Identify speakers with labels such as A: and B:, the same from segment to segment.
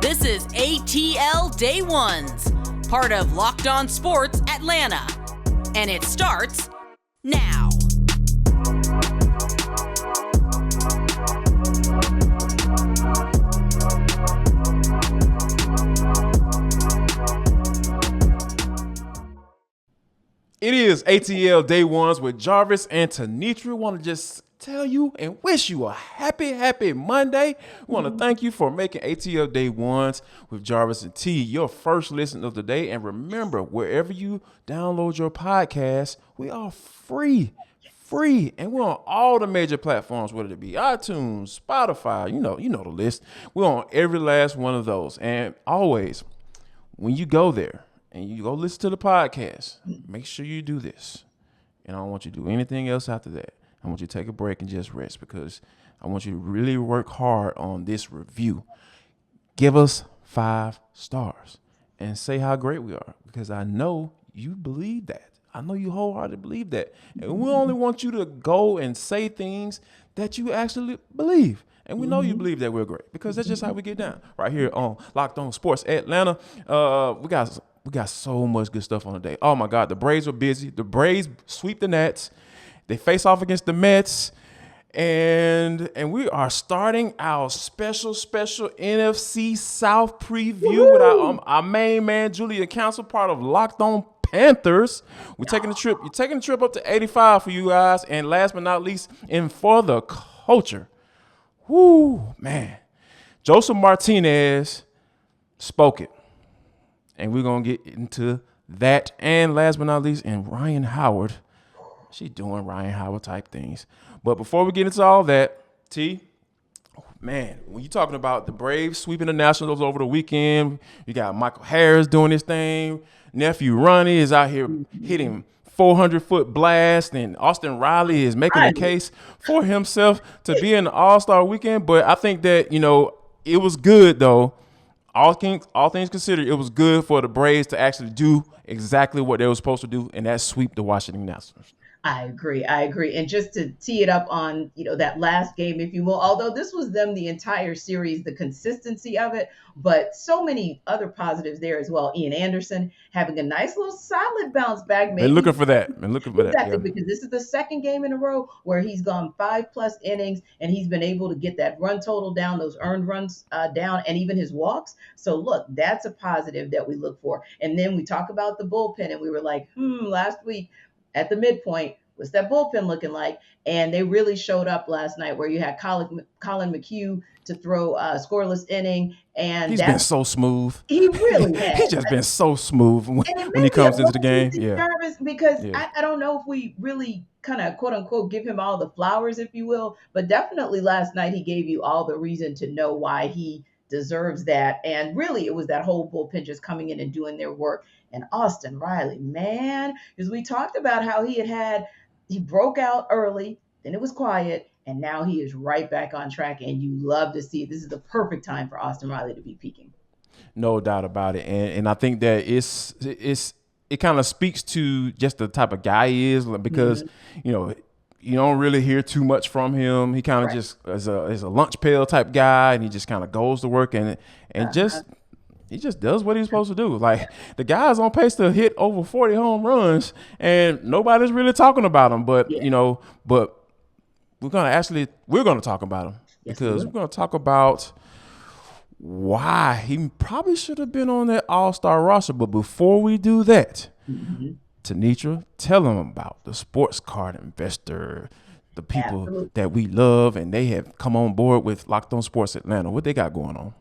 A: This is ATL Day Ones, part of Locked On Sports Atlanta. And it starts now.
B: It is ATL Day Ones with Jarvis and Tenitra. Want to just tell you and wish you a happy Monday. We want to thank you for making ATL Day Ones with Jarvis and T your first listen of the day. And remember, wherever you download your podcast, we are free. And we're on all the major platforms, whether it be iTunes, Spotify, you know the list. We're on every last one of those. And always, when you go there, and you go listen to the podcast, make sure you do this. And I don't want you to do anything else after that. I want you to take a break and just rest because I want you to really work hard on this review. Give us 5 stars and say how great we are because I know you believe that. I know you wholeheartedly believe that. And we only want you to go and say things that you actually believe. And we know you believe that we're great because that's just how we get down. Right here on Locked On Sports Atlanta. We got so much good stuff on the day. Oh, my God. The Braves were busy. The Braves sweep the Nats. They face off against the Mets. And we are starting our special NFC South preview with our main man, Julian Council, part of Locked On Panthers. We're taking a trip. You're taking a trip up to 85 for you guys. And last but not least, and for the culture. Whoo, man. Josef Martinez spoke it. And we're going to get into that. And last but not least, and Rhyne Howard. She's doing Rhyne Howard type things. But before we get into all that, T, man, when you're talking about the Braves sweeping the Nationals over the weekend, you got Michael Harris doing his thing. Nephew Ronnie is out here hitting 400-foot blast, and Austin Riley is making a case for himself to be in the All-Star weekend. But I think that, it was good, though. All things considered, it was good for the Braves to actually do exactly what they were supposed to do, and that's sweep the Washington Nationals.
C: I agree. And just to tee it up on, that last game, if you will, although this was them the entire series, the consistency of it, but so many other positives there as well. Ian Anderson having a nice little solid bounce back.
B: Been looking for that.
C: Exactly, because this is the second game in a row where he's gone 5+ innings and he's been able to get that run total down, those earned runs down, and even his walks. So look, that's a positive that we look for. And then we talk about the bullpen and we were like, last week, at the midpoint, what's that bullpen looking like? And they really showed up last night where you had Colin McHugh to throw a scoreless inning. And
B: he's been so smooth.
C: He really has.
B: He's just been so smooth when he comes into the game. Yeah.
C: Jarvis, because I don't know if we really kind of, quote unquote, give him all the flowers, if you will. But definitely last night he gave you all the reason to know why he deserves that. And really, it was that whole bullpen just coming in and doing their work. And Austin Riley, man, because we talked about how he broke out early, then it was quiet, and now he is right back on track. And you love to see it. This is the perfect time for Austin Riley to be peaking.
B: No doubt about it. And I think that it kind of speaks to just the type of guy he is because, you don't really hear too much from him. He kind of just is a lunch pail type guy, and he just kind of goes to work and just – he just does what he's supposed to do. Like, the guy's on pace to hit over 40 home runs, and nobody's really talking about him. But, but we're going to talk about him because we're going to talk about why he probably should have been on that All-Star roster. But before we do that, Tenitra, tell them about the sports card investor, the people that we love, and they have come on board with Locked On Sports Atlanta. What they got going on?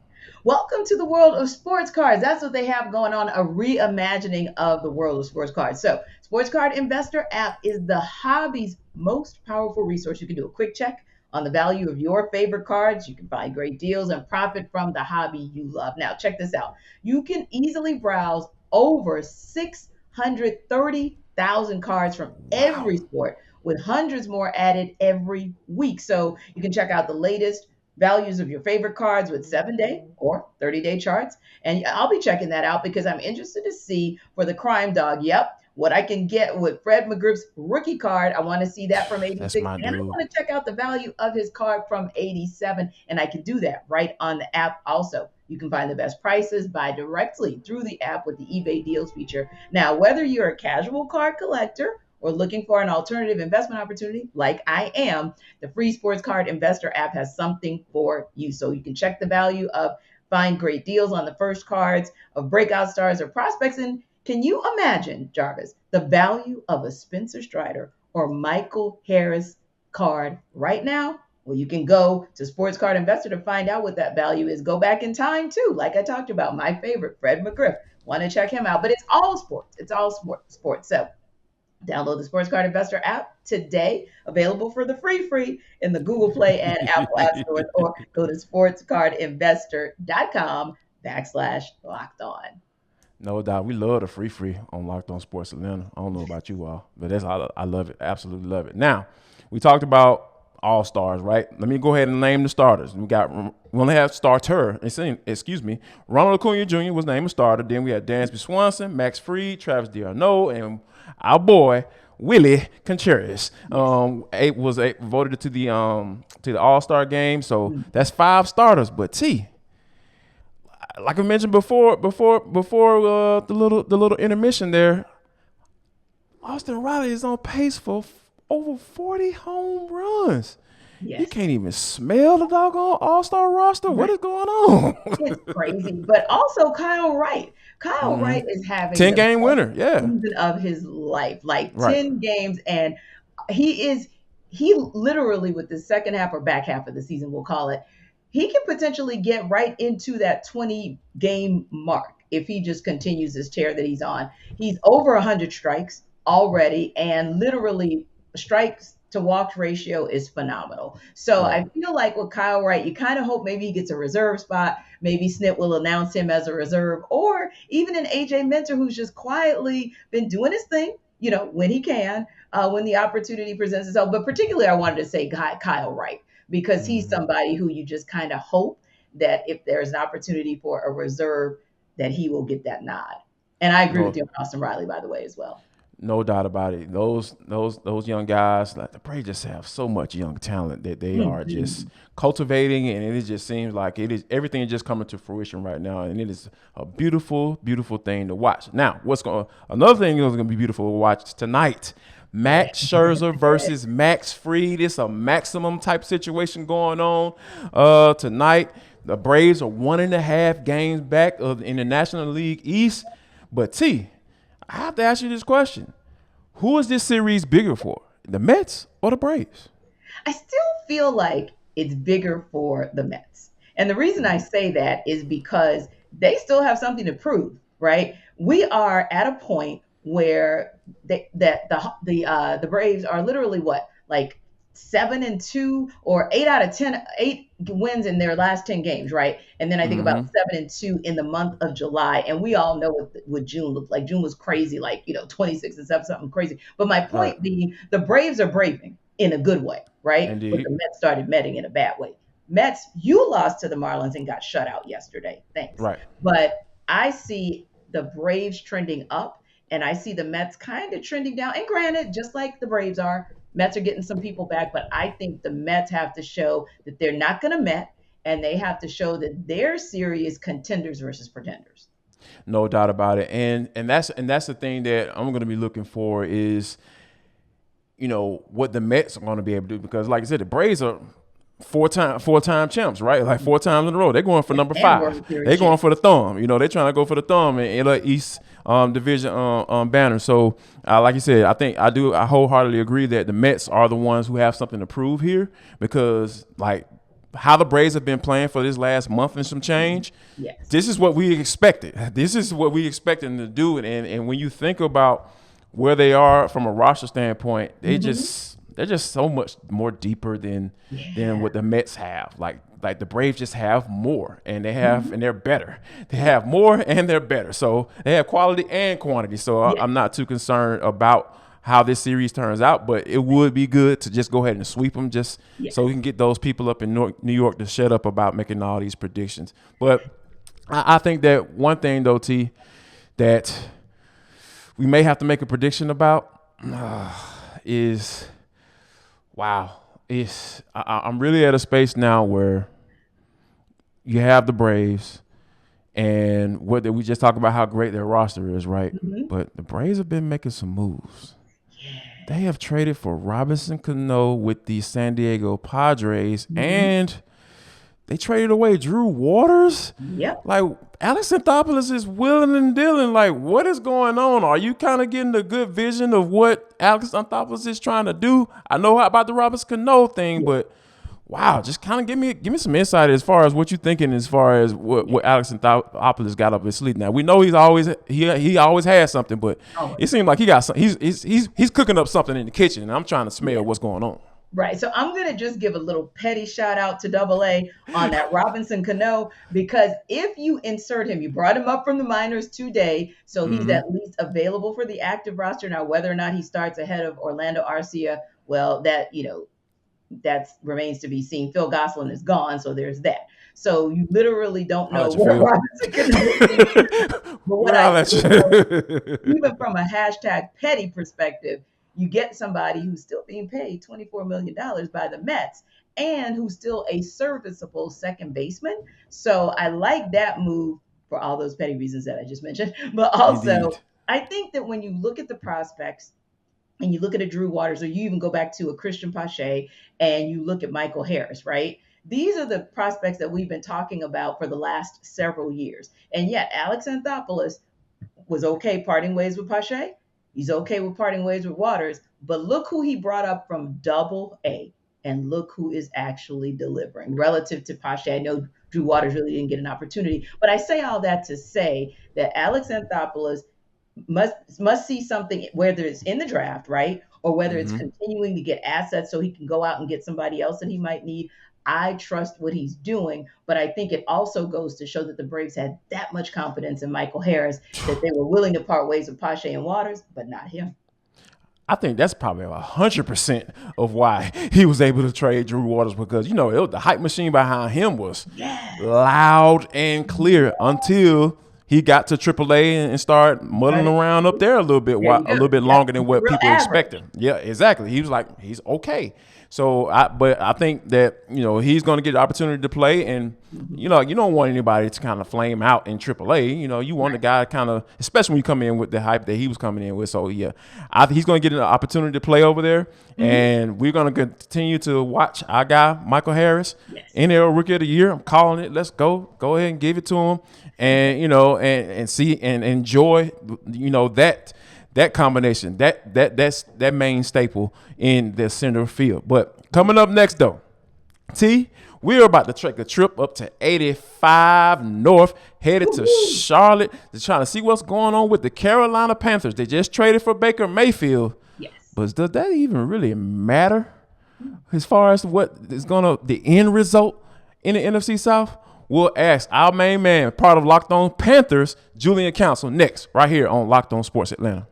C: Welcome to the world of sports cards. That's what they have going on, a reimagining of the world of sports cards. So Sports Card Investor app is the hobby's most powerful resource. You can do a quick check on the value of your favorite cards. You can find great deals and profit from the hobby you love. Now, check this out. You can easily browse over 630,000 cards from every sport, with hundreds more added every week. So you can check out the latest values of your favorite cards with 7-day or 30-day charts. And I'll be checking that out because I'm interested to see for the crime dog. Yep. What I can get with Fred McGriff's rookie card. I want to see that from 86. And I want to check out the value of his card from 87. And I can do that right on the app also. You can find the best prices, buy directly through the app with the eBay deals feature. Now, whether you're a casual card collector or looking for an alternative investment opportunity like I am, the free sports card investor app has something for you. So you can check the value of, find great deals on the first cards of breakout stars or prospects. And can you imagine, Jarvis, the value of a Spencer Strider or Michael Harris card right now? Well, you can go to Sports Card Investor to find out what that value is. Go back in time too, like I talked about, my favorite, Fred McGriff. Want to check him out, but it's all sports. It's all sports. So download the Sports Card Investor app today, available for the free in the Google Play and Apple App Stores, or go to sportscardinvestor.com/locked on.
B: No doubt. We love the free on Locked On Sports Atlanta. I don't know about you all, but I love it. Absolutely love it. Now, we talked about All-Stars, right? Let me go ahead and name the starters. We only have starter. Excuse me. Ronald Acuna Jr. was named a starter. Then we had Dansby Swanson, Max Fried, Travis d'Arnaud, and our boy Willie Contreras was voted to the All-Star game. So that's 5 starters. But like I mentioned before the little intermission there, Austin Riley is on pace for over 40 home runs.
C: Yes.
B: You can't even smell the doggone All-Star roster. What is going on?
C: It's crazy. But also Kyle Wright. Kyle Wright is having
B: 10-game winner. Yeah.
C: Season of his life, like
B: Right.
C: 10 games. And he literally, with the second half or back half of the season, we'll call it, he can potentially get right into that 20-game mark if he just continues this tear that he's on. He's over 100 strikes already, and literally strikes to walk ratio is phenomenal. So
B: Right.
C: I feel like with Kyle Wright, you kind of hope maybe he gets a reserve spot. Maybe Snit will announce him as a reserve, or even an AJ Minter, who's just quietly been doing his thing, when he can, when the opportunity presents itself. But particularly, I wanted to say Kyle Wright, because he's somebody who you just kind of hope that if there's an opportunity for a reserve, that he will get that nod. And I agree with you on Austin Riley, by the way, as well.
B: No doubt about it. Those young guys, like the Braves, just have so much young talent that they are just cultivating, and it just seems like everything is just coming to fruition right now, and it is a beautiful, beautiful thing to watch. Now, another thing that's going to be beautiful to watch tonight? Max Scherzer versus Max Fried. It's a maximum type situation going on tonight. The Braves are 1.5 games back in the National League East, but I have to ask you this question. Who is this series bigger for, the Mets or the Braves?
C: I still feel like it's bigger for the Mets. And the reason I say that is because they still have something to prove, right? We are at a point where the Braves are literally like 7-2 or 8 out of 10, 8 wins in their last 10 games, right? And then I think about 7-2 in the month of July. And we all know what June looked like. June was crazy, 26-7, something crazy. But my point being, the Braves are braving in a good way, right?
B: Indeed.
C: But the Mets started metting in a bad way. Mets, you lost to the Marlins and got shut out yesterday. Thanks.
B: Right.
C: But I see the Braves trending up, and I see the Mets kind of trending down. And granted, just like the Braves are, Mets are getting some people back, but I think the Mets have to show that they're not going to Met, and they have to show that they're serious contenders versus pretenders.
B: No doubt about it, and that's the thing that I'm going to be looking for is, what the Mets are going to be able to do, because, like I said, the Braves are four-time champs, right? Like 4 times in a row. They're going for number 5. They're going for the thumb. They're trying to go for the thumb in LA East division banner. So, like you said, I wholeheartedly agree that the Mets are the ones who have something to prove here, because how the Braves have been playing for this last month and some change, this is what we expected. This is what we expected them to do. And when you think about where they are from a roster standpoint, they're just so much more deeper than what the Mets have. Like the Braves just have more, and and they're better. They have more and they're better. So they have quality and quantity. So I'm not too concerned about how this series turns out, but it would be good to just go ahead and sweep them so we can get those people up in New York to shut up about making all these predictions. But I think that one thing, though, T, that we may have to make a prediction about is – wow. I'm really at a space now where you have the Braves, And whether we just talk about how great their roster is, right? But the Braves have been making some moves. They have traded for Robinson Cano with the San Diego Padres, and they traded away Drew Waters.
C: Yep.
B: Like, Alex Anthopoulos is willing and dealing. Like, what is going on? Are you kind of getting a good vision of what Alex Anthopoulos is trying to do? I know about the Robinson Cano thing, but wow, just kind of give me some insight as far as what you're thinking as far as what Alex Anthopoulos got up his sleeve. Now we know he always has something, but it seems like he got some. He's cooking up something in the kitchen, and I'm trying to smell what's going on.
C: Right. So I'm going to just give a little petty shout out to AA on that Robinson Cano, because if you insert him, you brought him up from the minors today, so he's at least available for the active roster. Now, whether or not he starts ahead of Orlando Arcia, well, that remains to be seen. Phil Gosselin is gone, so there's that. So you literally don't know what Robinson Cano is. But what even from a hashtag petty perspective, you get somebody who's still being paid $24 million by the Mets and who's still a serviceable second baseman. So I like that move for all those petty reasons that I just mentioned. But also, I think that when you look at the prospects and you look at a Drew Waters, or you even go back to a Christian Pache and you look at Michael Harris, right? These are the prospects that we've been talking about for the last several years. And yet Alex Anthopoulos was okay parting ways with Pache. He's okay with parting ways with Waters, but look who he brought up from AA, and look who is actually delivering relative to Pache. I know Drew Waters really didn't get an opportunity, but I say all that to say that Alex Anthopoulos must see something, whether it's in the draft, right, or whether it's continuing to get assets so he can go out and get somebody else that he might need. I trust what he's doing, but I think it also goes to show that the Braves had that much confidence in Michael Harris that they were willing to part ways with Pache and Waters, but not him.
B: I think that's probably 100% of why he was able to trade Drew Waters, because, the hype machine behind him was loud and clear until he got to AAA and started muddling around up there a little bit longer than what people expected. Yeah, exactly. He was like, he's okay. So, but I think that, he's going to get the opportunity to play, and, you don't want anybody to kind of flame out in AAA. You want the guy kind of, especially when you come in with the hype that he was coming in with. So, yeah, he's going to get an opportunity to play over there, and we're going to continue to watch our guy, Michael Harris, NL Rookie of the Year. I'm calling it. Let's go. Go ahead and give it to him, and, and see and enjoy, that combination, that's that main staple in the center field. But coming up next, though, we're about to take a trip up to 85 North, headed to Charlotte to try to see what's going on with the Carolina Panthers. They just traded for Baker Mayfield. Yes. But does that even really matter as far as what is the end result in the NFC South? We'll ask our main man, part of Locked On Panthers, Julian Council, next, right here on Locked On Sports Atlanta.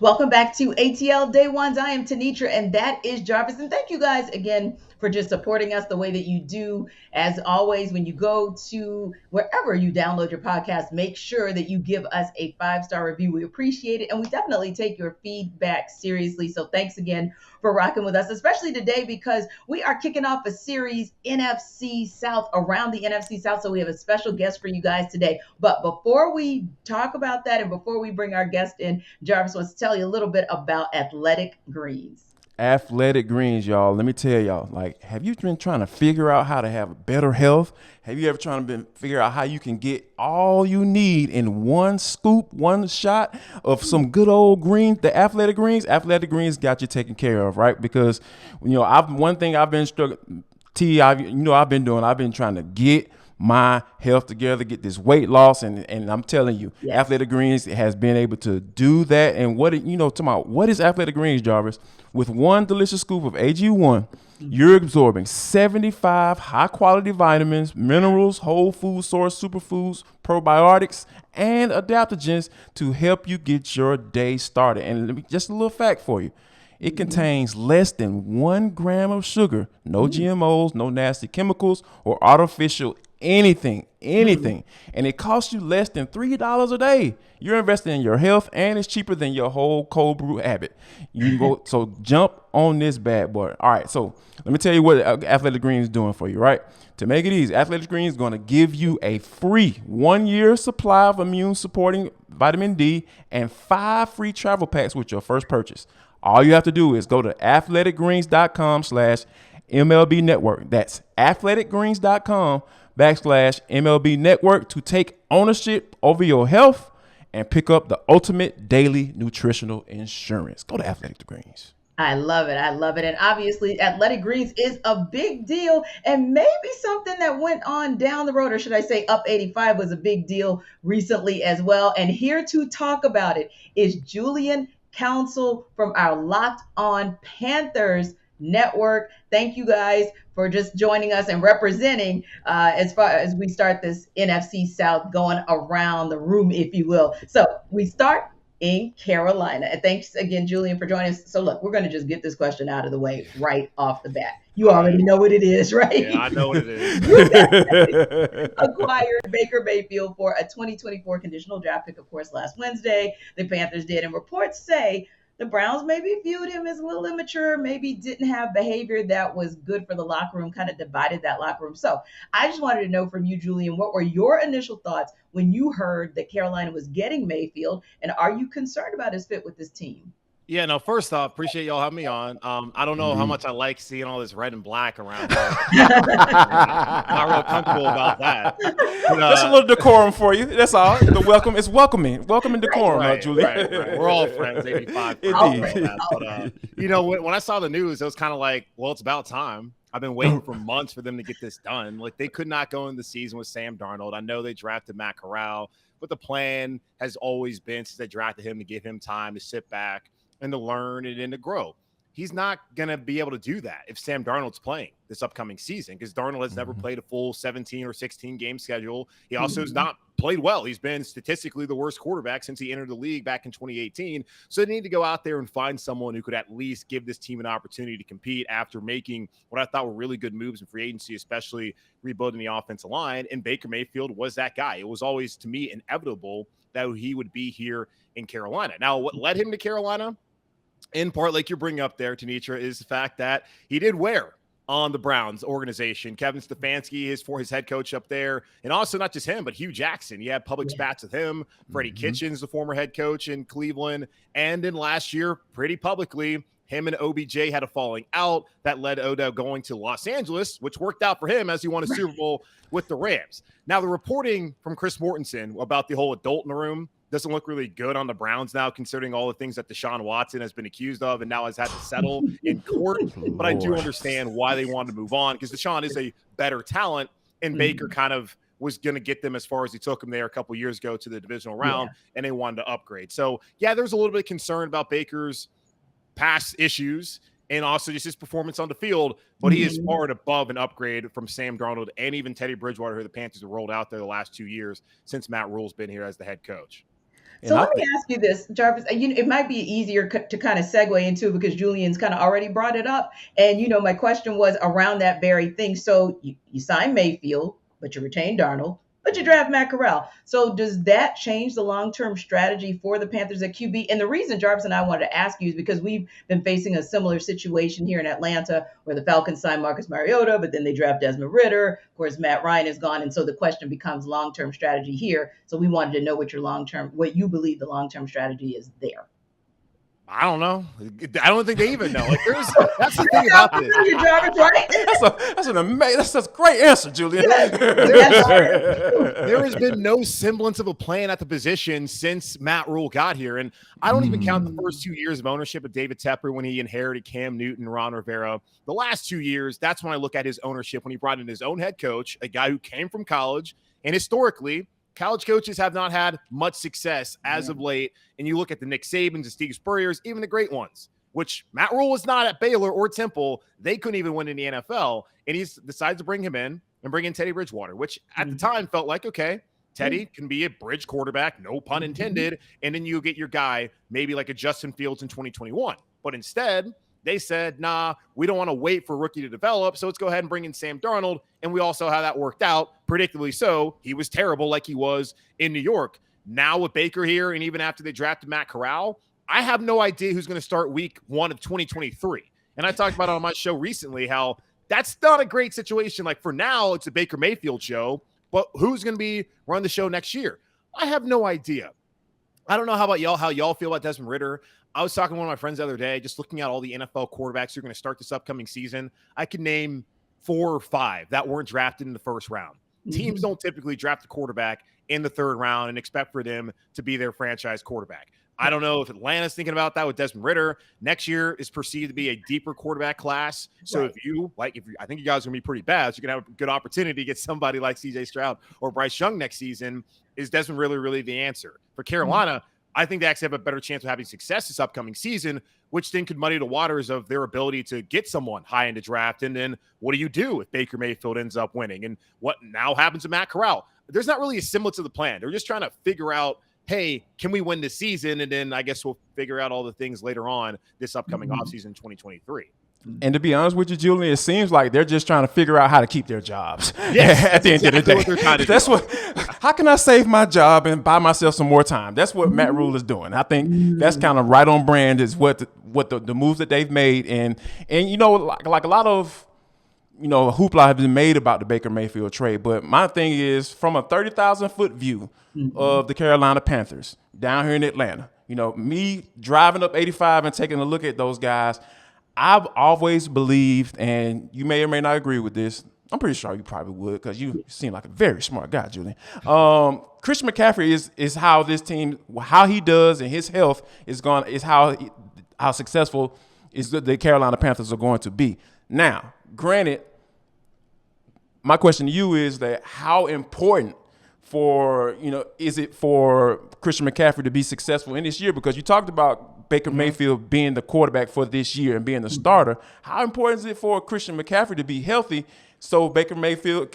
C: Welcome back to ATL Day Ones. I am Tenitra, and that is Jarvis. And thank you guys again for just supporting us the way that you do. As always, when you go to wherever you download your podcast, make sure that you give us a 5-star review. We appreciate it, and we definitely take your feedback seriously. So thanks again for rocking with us, especially today because we are kicking off a series, NFC South, around the NFC South. So we have a special guest for you guys today. But before we talk about that and before we bring our guest in, Jarvis wants to tell you a little bit about Athletic Greens.
B: Athletic Greens, y'all. Let me tell y'all, have you been trying to figure out how to have better health? Have you ever trying to figure out how you can get all you need in one scoop, one shot of some good old greens, the Athletic Greens? Athletic Greens got you taken care of, right? Because, one thing I've been struggling, I've been trying to get my health together, get this weight loss, and I'm telling you, Athletic Greens has been able to do that. And what is Athletic Greens, Jarvis? With one delicious scoop of AG1, you're absorbing 75 high-quality vitamins, minerals, whole food source, superfoods, probiotics, and adaptogens to help you get your day started. And just a little fact for you. It contains less than 1 gram of sugar, no GMOs, no nasty chemicals or artificial anything, and it costs you less than $3 a day. You're investing in your health, and it's cheaper than your whole cold brew habit. You can go, so jump on this bad boy. All right, so let me tell you what Athletic Greens is doing for you, right? To make it easy, Athletic Greens is going to give you a free 1-year supply of immune-supporting vitamin D and 5 free travel packs with your first purchase. All you have to do is go to athleticgreens.com/MLB Network. That's athleticgreens.com/MLB Network to take ownership over your health and pick up the ultimate daily nutritional insurance. Go to Athletic Greens.
C: I love it. I love it. And obviously, Athletic Greens is a big deal, and maybe something that went on down the road, or should I say up 85 was a big deal recently as well. And here to talk about it is Julian Council from our Locked On Panthers network. Thank you guys for just joining us and representing as far as we start this NFC South going around the room, if you will. So we start in Carolina. And thanks again, Julian, for joining us. So look, we're going to just get this question out of the way right off the bat. You already know what it is, right?
D: Yeah, I know what it is.
C: Acquired Baker Mayfield for a 2024 conditional draft pick, of course, last Wednesday. The Panthers did, and reports say the Browns maybe viewed him as a little immature, maybe didn't have behavior that was good for the locker room, kind of divided that locker room. So I just wanted to know from you, Julian, what were your initial thoughts when you heard that Carolina was getting Mayfield, and are you concerned about his fit with this team?
D: Yeah, no, first off, appreciate y'all having me on. I don't know how much I like seeing all this red and black around here. Not real comfortable about that. But,
B: that's a little decorum for you. That's all. The welcome is welcoming. Welcoming decorum,
D: right,
B: Julie.
D: Right. We're all friends, 85.
B: Indeed.
D: But, you know, when I saw the news, it was kind of like, well, it's about time. I've been waiting for months for them to get this done. Like, they could not go in the season with Sam Darnold. I know they drafted Matt Corral, but the plan has always been since they drafted him to give him time to sit back and to learn and to grow. He's not going to be able to do that if Sam Darnold's playing this upcoming season, because Darnold has never played a full 17 or 16 game schedule. He also has not played well. He's been statistically the worst quarterback since he entered the league back in 2018. So they need to go out there and find someone who could at least give this team an opportunity to compete after making what I thought were really good moves in free agency, especially rebuilding the offensive line. And Baker Mayfield was that guy. It was always, to me, inevitable that he would be here in Carolina. Now, what led him to Carolina, in part, like you're bringing up there, Tenitra, is the fact that he did wear on the Browns organization. Kevin Stefanski is for his head coach up there. And also not just him, but Hugh Jackson. You had public spats with him. Freddie Kitchens, the former head coach in Cleveland. And then last year, pretty publicly, him and OBJ had a falling out that led Odell going to Los Angeles, which worked out for him as he won a Super Bowl with the Rams. Now, the reporting from Chris Mortensen about the whole adult in the room doesn't look really good on the Browns now, considering all the things that Deshaun Watson has been accused of and now has had to settle in court. But I do understand why they wanted to move on, because Deshaun is a better talent, and Baker kind of was going to get them as far as he took them there a couple years ago to the divisional round, and they wanted to upgrade. So, yeah, there's a little bit of concern about Baker's past issues and also just his performance on the field, but he is far and above an upgrade from Sam Darnold and even Teddy Bridgewater, who the Panthers have rolled out there the last 2 years since Matt Rule's been here as the head coach.
C: So let me ask you this, Jarvis. It might be easier to kind of segue into, because Julian's kind of already brought it up. And, my question was around that very thing. So you sign Mayfield, but you retain Darnold, but you draft Matt Corral. So does that change the long-term strategy for the Panthers at QB? And the reason Jarvis and I wanted to ask you is because we've been facing a similar situation here in Atlanta, where the Falcons signed Marcus Mariota, but then they draft Desmond Ridder. Of course, Matt Ryan is gone. And so the question becomes long-term strategy here. So we wanted to know what what you believe the long-term strategy is there.
D: I don't know. I don't think they even know. Like, that's the thing about this.
B: That's a great answer, Julian.
D: There has been no semblance of a plan at the position since Matt Rule got here. And I don't even count the first 2 years of ownership of David Tepper when he inherited Cam Newton, Ron Rivera. The last 2 years, that's when I look at his ownership, when he brought in his own head coach, a guy who came from college. And historically, college coaches have not had much success as of late. And you look at the Nick Sabans, the Steve Spurriers, even the great ones, which Matt Rule was not at Baylor or Temple. They couldn't even win in the NFL. And he's decided to bring him in and bring in Teddy Bridgewater, which at the time felt like, okay, Teddy can be a bridge quarterback, no pun intended. And then you get your guy, maybe like a Justin Fields in 2021. But instead, they said, nah, we don't want to wait for a rookie to develop, so let's go ahead and bring in Sam Darnold. And we also have that worked out predictably so, he was terrible like he was in New York. Now with Baker here, and even after they drafted Matt Corral, I have no idea who's going to start week 1 of 2023. And I talked about it on my show recently how that's not a great situation. Like for now, it's a Baker Mayfield show, but who's going to be running the show next year? I have no idea. I don't know how y'all feel about Desmond Ridder. I was talking to one of my friends the other day, just looking at all the NFL quarterbacks who are going to start this upcoming season. I could name 4 or 5 that weren't drafted in the first round. Teams don't typically draft a quarterback in the 3rd round and expect for them to be their franchise quarterback. I don't know if Atlanta's thinking about that with Desmond Ridder. Next year is perceived to be a deeper quarterback class. So I think you guys are going to be pretty bad. So you're going to have a good opportunity to get somebody like CJ Stroud or Bryce Young next season. Is Desmond really the answer? For Carolina, I think they actually have a better chance of having success this upcoming season, which then could muddy the waters of their ability to get someone high in the draft. And then what do you do if Baker Mayfield ends up winning? And what now happens to Matt Corral? There's not really a semblance of the plan. They're just trying to figure out, hey, can we win this season? And then I guess we'll figure out all the things later on this upcoming offseason 2023.
B: And to be honest with you, Julian, it seems like they're just trying to figure out how to keep their jobs.
D: Yes,
B: at the end of the day,
D: what they're trying to
B: that's
D: do.
B: How can I save my job and buy myself some more time? That's what Matt Rule is doing. I think that's kind of right on brand. Is what the moves that they've made, and like a lot of hoopla have been made about the Baker Mayfield trade. But my thing is, from a 30,000-foot view of the Carolina Panthers down here in Atlanta, me driving up 85 and taking a look at those guys. I've always believed, and you may or may not agree with this. I'm pretty sure you probably would because you seem like a very smart guy, Julian. Christian McCaffery is how this team, how he does, and his health is how successful is the Carolina Panthers are going to be. Now, granted, my question to you is that how important is it for Christian McCaffery to be successful in this year? Because you talked about Baker Mayfield being the quarterback for this year and being the starter. How important is it for Christian McCaffery to be healthy so Baker Mayfield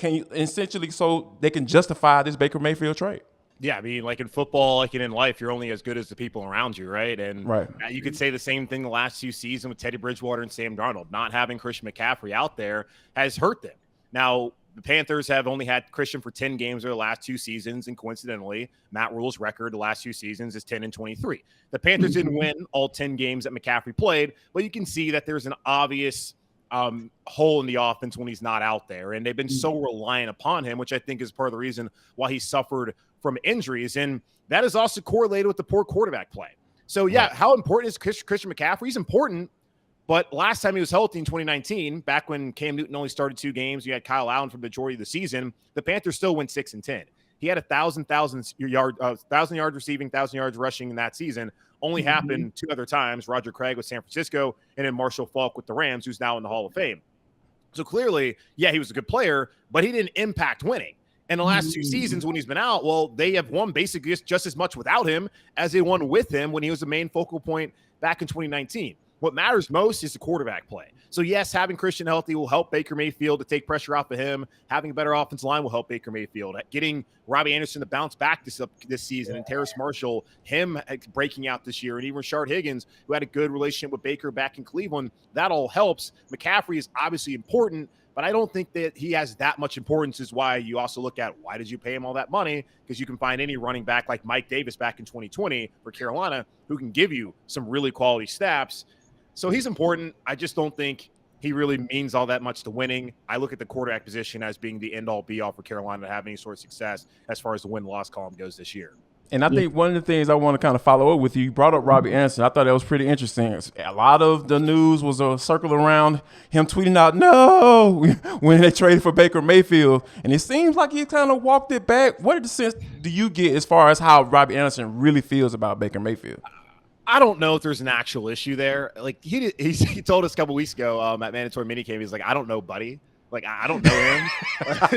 B: so they can justify this Baker Mayfield trade?
D: Yeah, I mean, like in football, like in life, you're only as good as the people around you, right? And you could say the same thing the last 2 seasons with Teddy Bridgewater and Sam Darnold. Not having Christian McCaffrey out there has hurt them. Now, the Panthers have only had Christian for 10 games over the last 2 seasons, and coincidentally, Matt Rule's record the last 2 seasons is 10-23. The Panthers didn't win all 10 games that McCaffrey played, but you can see that there's an obvious hole in the offense when he's not out there, and they've been so reliant upon him, which I think is part of the reason why he suffered from injuries, and that is also correlated with the poor quarterback play. So, yeah, how important is Christian McCaffrey? He's important. But last time he was healthy in 2019, back when Cam Newton only started 2 games, you had Kyle Allen for the majority of the season, the Panthers still went 6-10. He had 1,000 yard receiving, 1,000 yards rushing in that season. Only happened 2 other times, Roger Craig with San Francisco and then Marshall Faulk with the Rams, who's now in the Hall of Fame. So clearly, yeah, he was a good player, but he didn't impact winning. And the last 2 seasons when he's been out, well, they have won basically just as much without him as they won with him when he was the main focal point back in 2019. What matters most is the quarterback play. So, yes, having Christian healthy will help Baker Mayfield to take pressure off of him. Having a better offensive line will help Baker Mayfield. Getting Robbie Anderson to bounce back this season and Terrace Marshall, him breaking out this year, and even Rashard Higgins, who had a good relationship with Baker back in Cleveland, that all helps. McCaffrey is obviously important, but I don't think that he has that much importance is why you also look at why did you pay him all that money? Because you can find any running back like Mike Davis back in 2020 for Carolina who can give you some really quality snaps. So he's important. I just don't think he really means all that much to winning. I look at the quarterback position as being the end-all, be-all for Carolina to have any sort of success as far as the win-loss column goes this year.
B: And I think one of the things I want to kind of follow up with you brought up Robbie Anderson. I thought that was pretty interesting. A lot of the news was a circle around him tweeting out, no, when they traded for Baker Mayfield. And it seems like he kind of walked it back. What sense do you get as far as how Robbie Anderson really feels about Baker Mayfield?
D: I don't know if there's an actual issue there. Like he told us a couple weeks ago at Mandatory Minicamp, he's like, I don't know, buddy. Like I don't know him.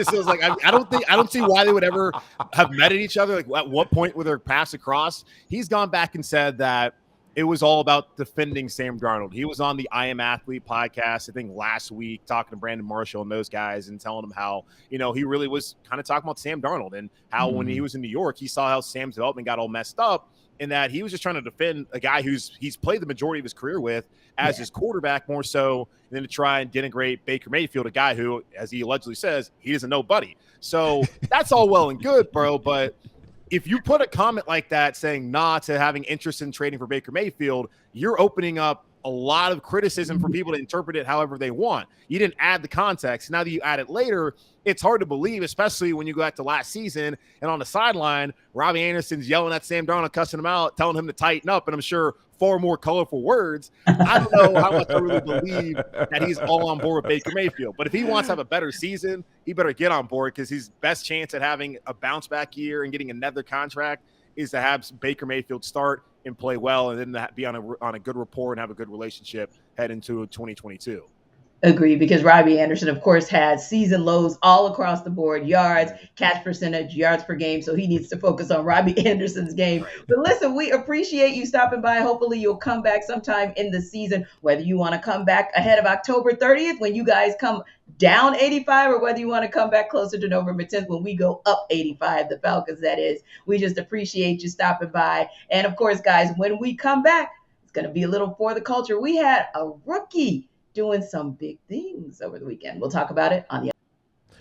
D: So it's like I don't see why they would ever have met at each other. Like at what point would their paths across? He's gone back and said that it was all about defending Sam Darnold. He was on the I Am Athlete podcast, I think last week, talking to Brandon Marshall and those guys and telling them how, he really was kind of talking about Sam Darnold and how when he was in New York, he saw how Sam's development got all messed up. in that he was just trying to defend a guy he's played the majority of his career with as his quarterback more so than to try and denigrate Baker Mayfield, a guy who, as he allegedly says, he doesn't know buddy. So that's all well and good, bro. But if you put a comment like that saying nah to having interest in trading for Baker Mayfield, you're opening up a lot of criticism for people to interpret it however they want. You didn't add the context. Now that you add it later, it's hard to believe, especially when you go back to last season and on the sideline, Robbie Anderson's yelling at Sam Darnold, cussing him out, telling him to tighten up, and I'm sure far more colorful words. I don't know how much I really believe that he's all on board with Baker Mayfield. But if he wants to have a better season, he better get on board, because his best chance at having a bounce back year and getting another contract is to have Baker Mayfield start and play well, and then be on a good rapport and have a good relationship head into 2022.
C: Agree, because Robbie Anderson, of course, had season lows all across the board: yards, catch percentage, yards per game. So he needs to focus on Robbie Anderson's game. Right. But listen, we appreciate you stopping by. Hopefully you'll come back sometime in the season, whether you want to come back ahead of October 30th when you guys come down 85, or whether you want to come back closer to November 10th when we go up 85, the Falcons, that is. We just appreciate you stopping by. And of course, guys, when we come back, it's going to be a little for the culture. We had a rookie doing some big things over the weekend. We'll talk about it on the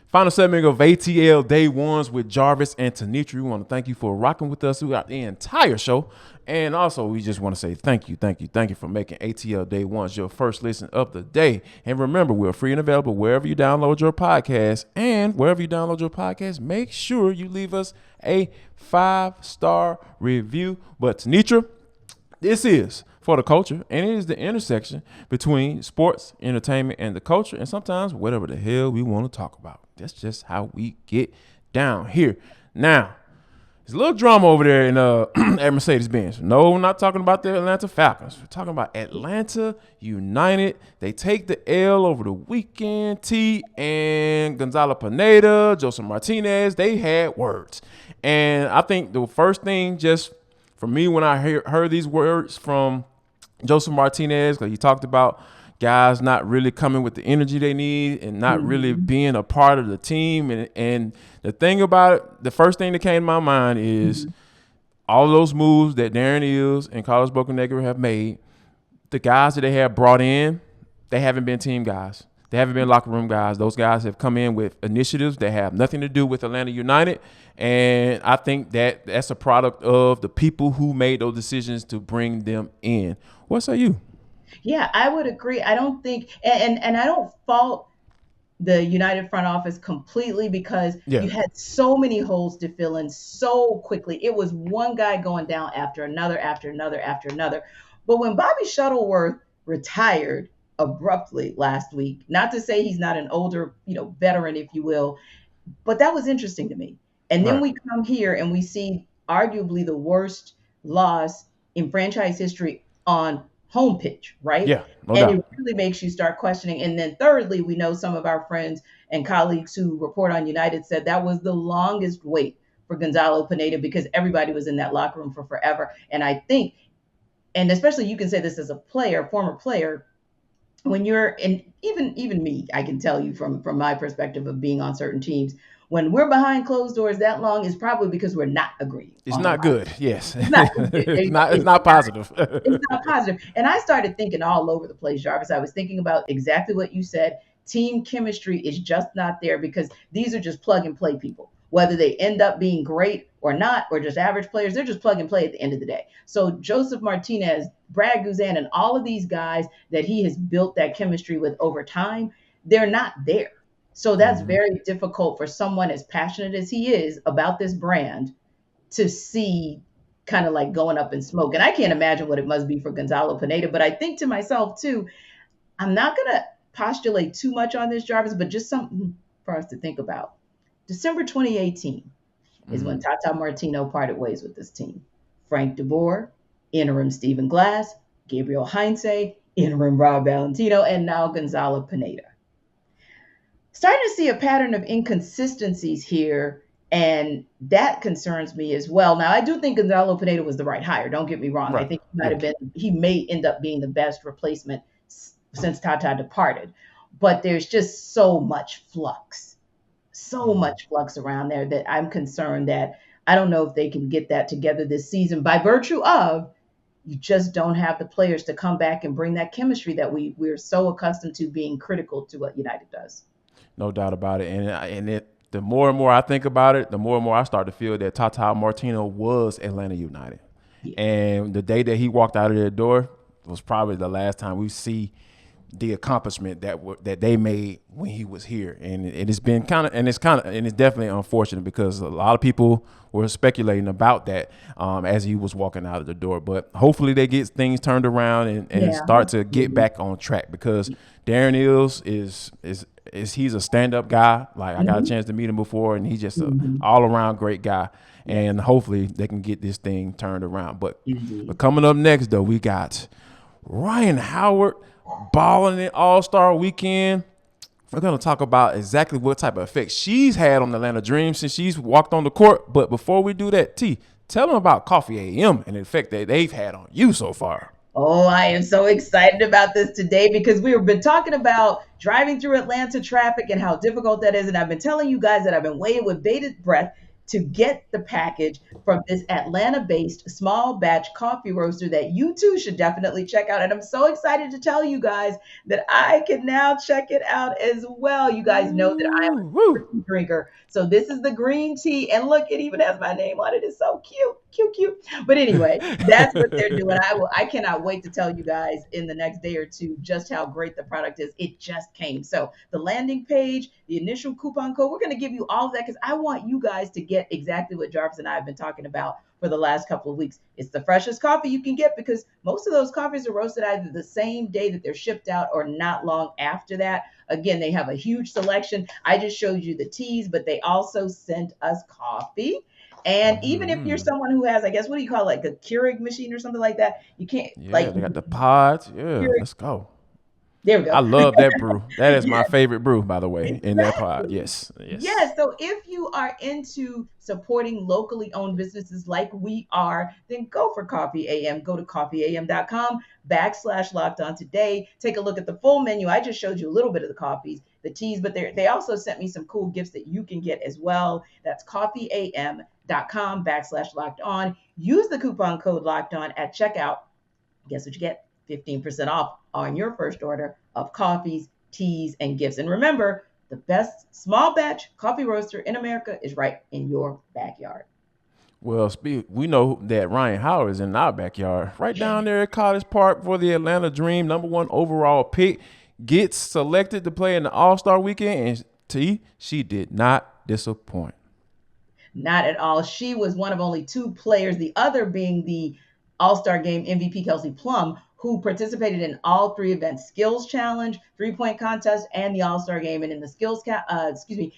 B: final segment of ATL Day Ones with Jarvis and Tenitra. We want to thank you for rocking with us throughout the entire show. And also, we just want to say thank you for making ATL Day Ones your first listen of the day. And remember, we're free and available wherever you download your podcast. And wherever you download your podcast, make sure you leave us a 5-star review. But Tenitra, this is for the culture, and it is the intersection between sports, entertainment, and the culture, and sometimes whatever the hell we want to talk about. That's just how we get down here. Now, there's a little drama over there in at Mercedes-Benz. No, we're not talking about the Atlanta Falcons. We're talking about Atlanta United. They take the L over the weekend. T and Gonzalo Pineda, Josef Martinez, they had words. And I think the first thing, just for me, when I heard these words from Josef Martinez, because he talked about guys not really coming with the energy they need and not really being a part of the team. And the thing about it, the first thing that came to my mind is all those moves that Darren Eales and Carlos Bocanegra have made. The guys that they have brought in, they haven't been team guys. They haven't been locker room guys. Those guys have come in with initiatives that have nothing to do with Atlanta United. And I think that that's a product of the people who made those decisions to bring them in. What say you?
C: Yeah, I would agree. I don't think, and I don't fault the United front office completely, because you had so many holes to fill in so quickly. It was one guy going down after another, after another, after another. But when Bobby Shuttleworth retired abruptly last week, not to say he's not an older, veteran, if you will, but that was interesting to me. And then we come here and we see arguably the worst loss in franchise history on home pitch, right?
B: Yeah, no
C: and
B: doubt.
C: It really makes you start questioning. And then thirdly, we know some of our friends and colleagues who report on United said that was the longest wait for Gonzalo Pineda, because everybody was in that locker room for forever. And I think, and especially you can say this as a player, former player, when you're in, even me, I can tell you from my perspective of being on certain teams, when we're behind closed doors that long, is probably because we're not agreeing.
B: It's not good. Yes.
C: It's not good.
B: It's not positive.
C: It's not positive. And I started thinking all over the place, Jarvis. I was thinking about exactly what you said. Team chemistry is just not there, because these are just plug and play people. Whether they end up being great or not, or just average players, they're just plug and play at the end of the day. So Josef Martinez, Brad Guzan, and all of these guys that he has built that chemistry with over time, they're not there. So that's very difficult for someone as passionate as he is about this brand to see kind of like going up in smoke. And I can't imagine what it must be for Gonzalo Pineda. But I think to myself, too, I'm not going to postulate too much on this, Jarvis, but just something for us to think about. December 2018 is when Tata Martino parted ways with this team. Frank DeBoer, interim Stephen Glass, Gabriel Heinze, interim Rob Valentino, and now Gonzalo Pineda. Starting to see a pattern of inconsistencies here, and that concerns me as well. Now, I do think Gonzalo Pineda was the right hire. Don't get me wrong. Right. I think he may end up being the best replacement since Tata departed. But there's just so much flux around there that I'm concerned that I don't know if they can get that together this season by virtue of you just don't have the players to come back and bring that chemistry that we're so accustomed to being critical to what United does.
B: No doubt about it. And the more and more I think about it, the more and more I start to feel that Tata Martino was Atlanta United. Yeah. And the day that he walked out of their door was probably the last time we see the accomplishment that they made when he was here. And it's been it's definitely unfortunate because a lot of people were speculating about that as he was walking out of the door. But hopefully they get things turned around and start to get back on track, because Darren Ills he's a stand-up guy. Like, I got a chance to meet him before, and he's just an all-around great guy. And hopefully they can get this thing turned around. But coming up next, though, we got Rhyne Howard balling in All-Star weekend. We're going to talk about exactly what type of effect she's had on the Atlanta Dream since she's walked on the court. But before we do that, T, tell them about Coffee AM and the effect that they've had on you so far.
C: Oh, I am so excited about this today because we've been talking about driving through Atlanta traffic and how difficult that is. And I've been telling you guys that I've been waiting with bated breath to get the package from this Atlanta-based small batch coffee roaster that you too should definitely check out. And I'm so excited to tell you guys that I can now check it out as well. You guys know that I am a green drinker. So this is the green tea. And look, it even has my name on it. It's so cute. But anyway, that's what they're doing. I cannot wait to tell you guys in the next day or two just how great the product is. It just came. So the landing page, the initial coupon code, we're going to give you all of that because I want you guys to get exactly what Jarvis and I have been talking about for the last couple of weeks. It's the freshest coffee you can get because most of those coffees are roasted either the same day that they're shipped out or not long after that. Again, they have a huge selection. I just showed you the teas, but they also sent us coffee. And even if you're someone who has, I guess, what do you call it, like a Keurig machine or something like that, you can't.
B: Yeah, they got the pods. Yeah, Keurig. Let's go.
C: There we go.
B: I love that brew. That is my favorite brew, by the way, in that pod. Yes.
C: So if you are into supporting locally owned businesses like we are, then go for Coffee AM. Go to coffeeam.com/lockedon today. Take a look at the full menu. I just showed you a little bit of the coffees, the teas, but they also sent me some cool gifts that you can get as well. That's coffeeam.com/lockedon. Use the coupon code lockedon at checkout. Guess what you get? 15% off on your first order of coffees, teas, and gifts. And remember, the best small batch coffee roaster in America is right in your backyard.
B: Well, we know that Rhyne Howard is in our backyard, right down there at College Park for the Atlanta Dream, #1 overall pick, gets selected to play in the All-Star weekend, and she did not disappoint.
C: Not at all. She was one of only two players, the other being the All-Star Game MVP Kelsey Plum, who participated in all three events: skills challenge, 3-point contest, and the All-Star Game. And in the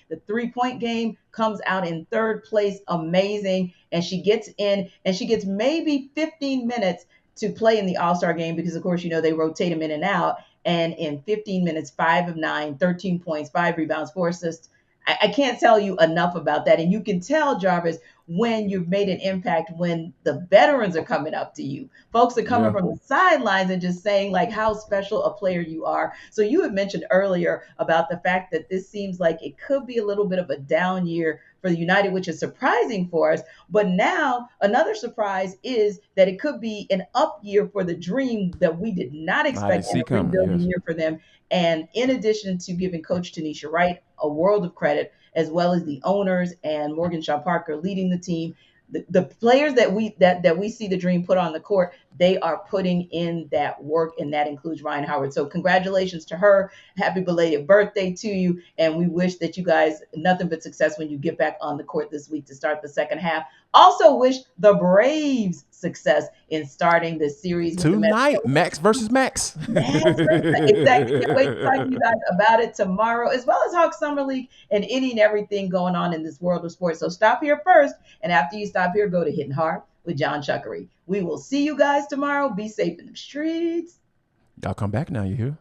C: the 3-point game comes out in third place. Amazing. And she gets in, and she gets maybe 15 minutes to play in the All-Star Game because, of course, they rotate them in and out. And in 15 minutes, 5 of 9, 13 points, 5 rebounds, 4 assists. I can't tell you enough about that. And you can tell, Jarvis, when you've made an impact, when the veterans are coming up to you. Folks are coming from the sidelines and just saying like how special a player you are. So you had mentioned earlier about the fact that this seems like it could be a little bit of a down year for the United, which is surprising for us. But now another surprise is that it could be an up year for the Dream that we did not expect, and a rebuilding year for them. And in addition to giving Coach Tanisha Wright a world of credit, as well as the owners and Morgan Shaw Parker leading the team, the players that we see the Dream put on the court, they are putting in that work, and that includes Rhyne Howard. So congratulations to her. Happy belated birthday to you. And we wish that you guys nothing but success when you get back on the court this week to start the second half. Also wish the Braves success in starting the series
B: tonight. Max versus Max.
C: Exactly. Can't wait to talk to you guys about it tomorrow, as well as Hawks Summer League and any and everything going on in this world of sports. So stop here first, and after you stop here, go to Hitting Hard with John Chuckery. We will see you guys tomorrow. Be safe in the streets.
B: Y'all come back now, you hear?